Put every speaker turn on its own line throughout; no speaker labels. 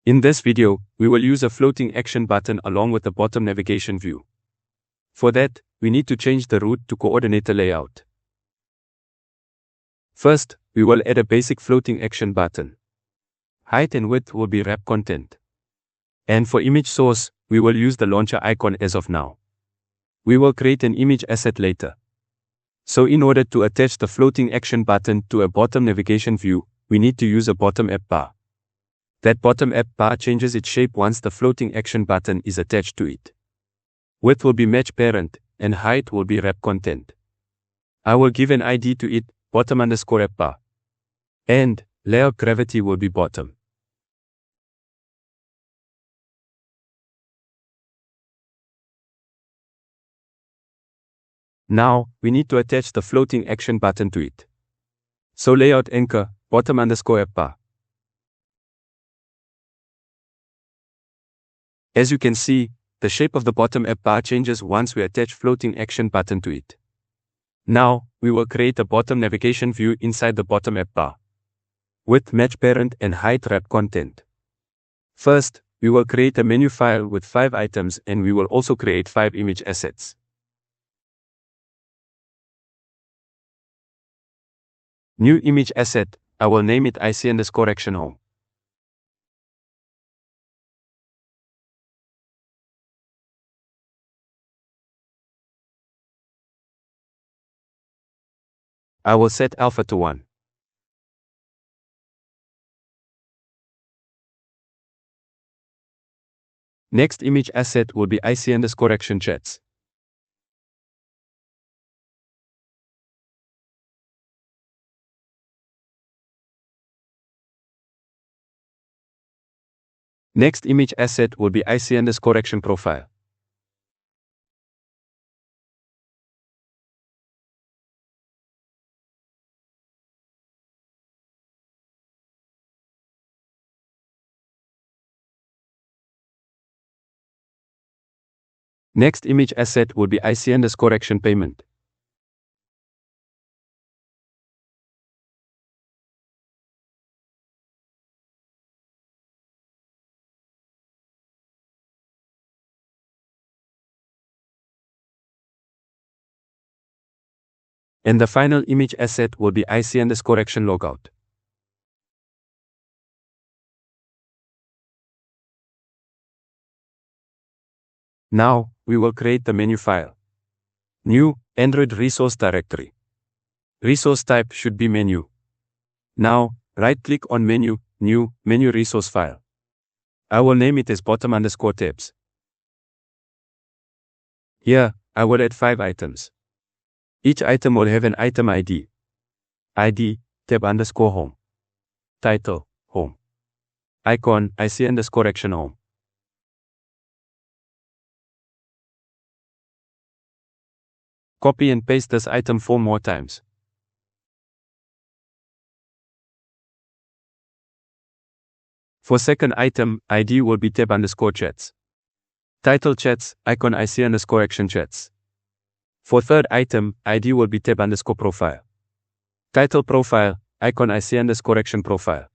In this video, we will use a floating action button along with the bottom navigation view. For that, we need to change the route to coordinator layout. First, we will add a basic floating action button. Height and width will be wrap content. And for image source, we will use the launcher icon as of now. We will create an image asset later. So in order to attach the floating action button to a bottom navigation view, we need to use a bottom app bar. That bottom app bar changes its shape once the floating action button is attached to it. Width will be match parent, and height will be wrap content. I will give an ID to it, bottom_app bar. And layout gravity will be bottom. Now, we need to attach the floating action button to it. So layout anchor, bottom_app bar. As you can see, the shape of the bottom app bar changes once we attach floating action button to it. Now, we will create a bottom navigation view inside the bottom app bar. Width match parent and height wrap content. First, we will create a menu file with 5 items and we will also create 5 image assets. New image asset, I will name it IC_action home. I will set alpha to 1. Next image asset will be IC_action chats. Next image asset will be IC_action profile. Next image asset will be IC_action payment. And the final image asset will be IC_action logout. Now, we will create the menu file. New, Android resource directory. Resource type should be menu. Now, right-click on menu, new, menu resource file. I will name it as bottom_tabs. Here, I will add 5 items. Each item will have an item ID. ID, tab_home. Title, home. Icon, IC_action home. Copy and paste this item 4 more times. For second item, ID will be tab_chats. Title chats, icon IC_action chats. For third item, ID will be tab_profile. Title profile, icon IC_action profile.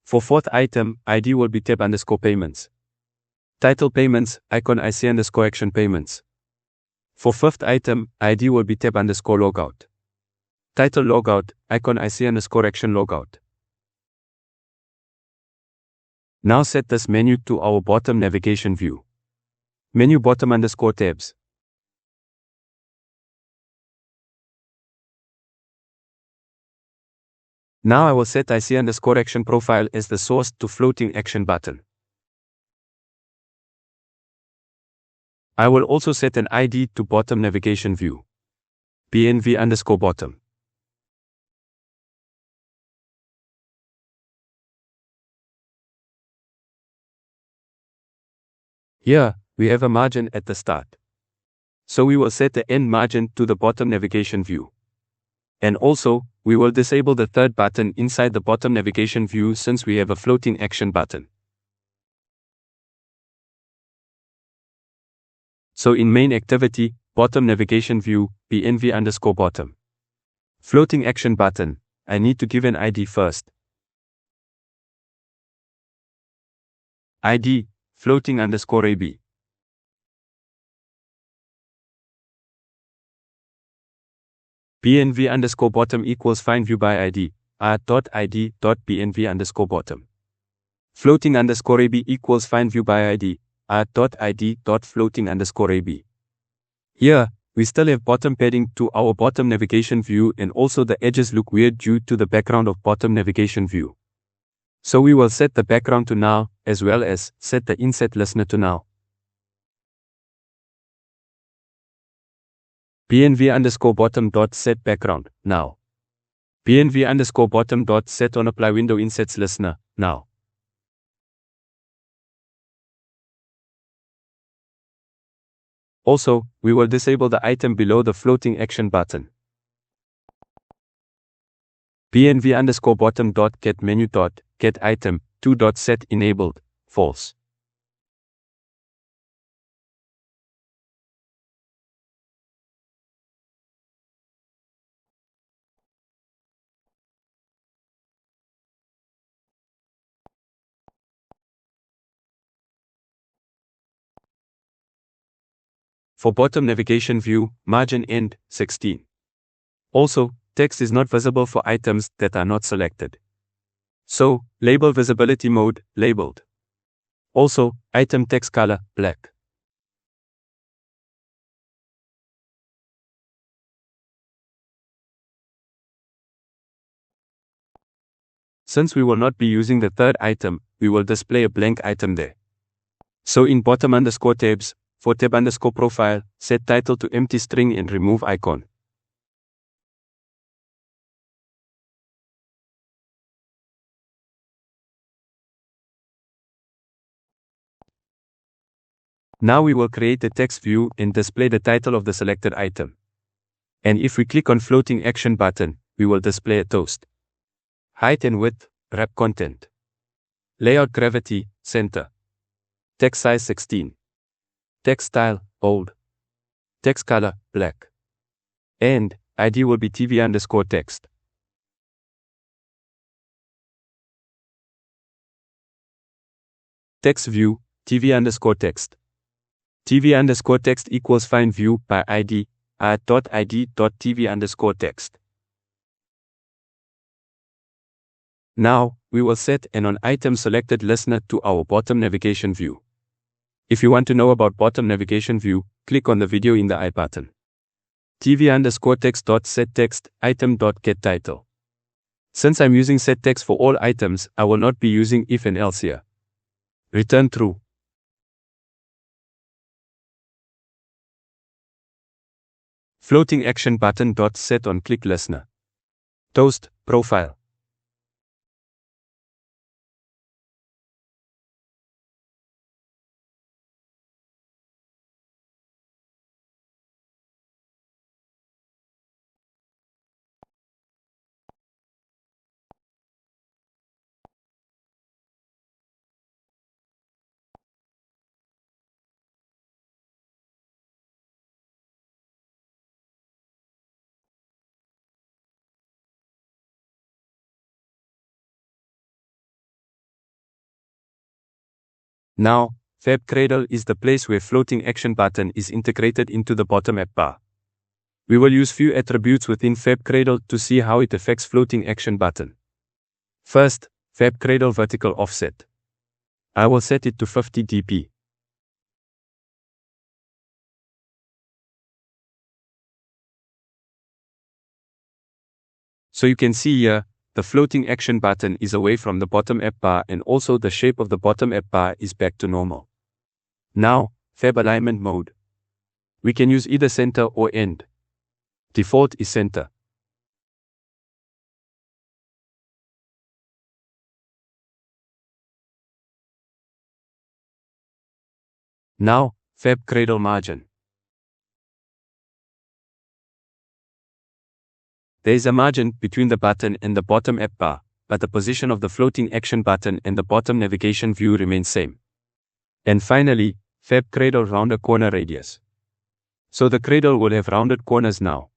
For fourth item, ID will be tab_payments. Title payments, icon IC_action payments. For fifth item, ID will be tab_logout. Title logout, icon IC_action logout. Now set this menu to our bottom navigation view. Menu bottom_tabs. Now I will set IC_action profile as the source to floating action button. I will also set an ID to bottom navigation view. BNV_bottom. Here, we have a margin at the start. So we will set the end margin to the bottom navigation view. And also, we will disable the third button inside the bottom navigation view since we have a floating action button. So in main activity, bottom navigation view, BNV_bottom. Floating action button, I need to give an ID first. ID, floating_AB. BNV_bottom equals find view by ID, art.id.bnv_bottom. Floating_AB equals find view by ID, art.id.floating_AB. Here, we still have bottom padding to our bottom navigation view, and also the edges look weird due to the background of bottom navigation view. So we will set the background to null, as well as set the inset listener to null. BNV_bottom.set background, null. BNV_bottom.set on apply window insets listener, null. Also, we will disable the item below the floating action button. BNV_bottom.get menu.get item 2.set enabled, false. For bottom navigation view, margin end 16. Also, text is not visible for items that are not selected. So, label visibility mode, labeled. Also, item text color, black. Since we will not be using the third item, we will display a blank item there. So in bottom_tabs, for tab_profile, set title to empty string and remove icon. Now we will create a text view and display the title of the selected item. And if we click on floating action button, we will display a toast. Height and width, wrap content. Layout gravity, center. Text size 16. Text style, bold. Text color, black. And ID will be TV_text. Text view, TV_text. TV_text equals find view by ID, art.id.tv_text. Now, we will set an on item selected listener to our bottom navigation view. If you want to know about bottom navigation view, click on the video in the I button. TV_text.set text item.get title. Since I'm using set text for all items, I will not be using if and else here. Return true. Floating action button.set on click listener. Toast, profile. Now, Fab Cradle is the place where floating action button is integrated into the bottom app bar. We will use few attributes within Fab Cradle to see how it affects floating action button. First, Fab Cradle vertical offset. I will set it to 50 dp. So you can see here, the floating action button is away from the bottom app bar, and also the shape of the bottom app bar is back to normal. Now, Fab alignment mode. We can use either center or end. Default is center. Now, Fab Cradle margin. There is a margin between the button and the bottom app bar, but the position of the floating action button and the bottom navigation view remains same. And finally, Fab Cradle rounder corner radius. So the cradle will have rounded corners now.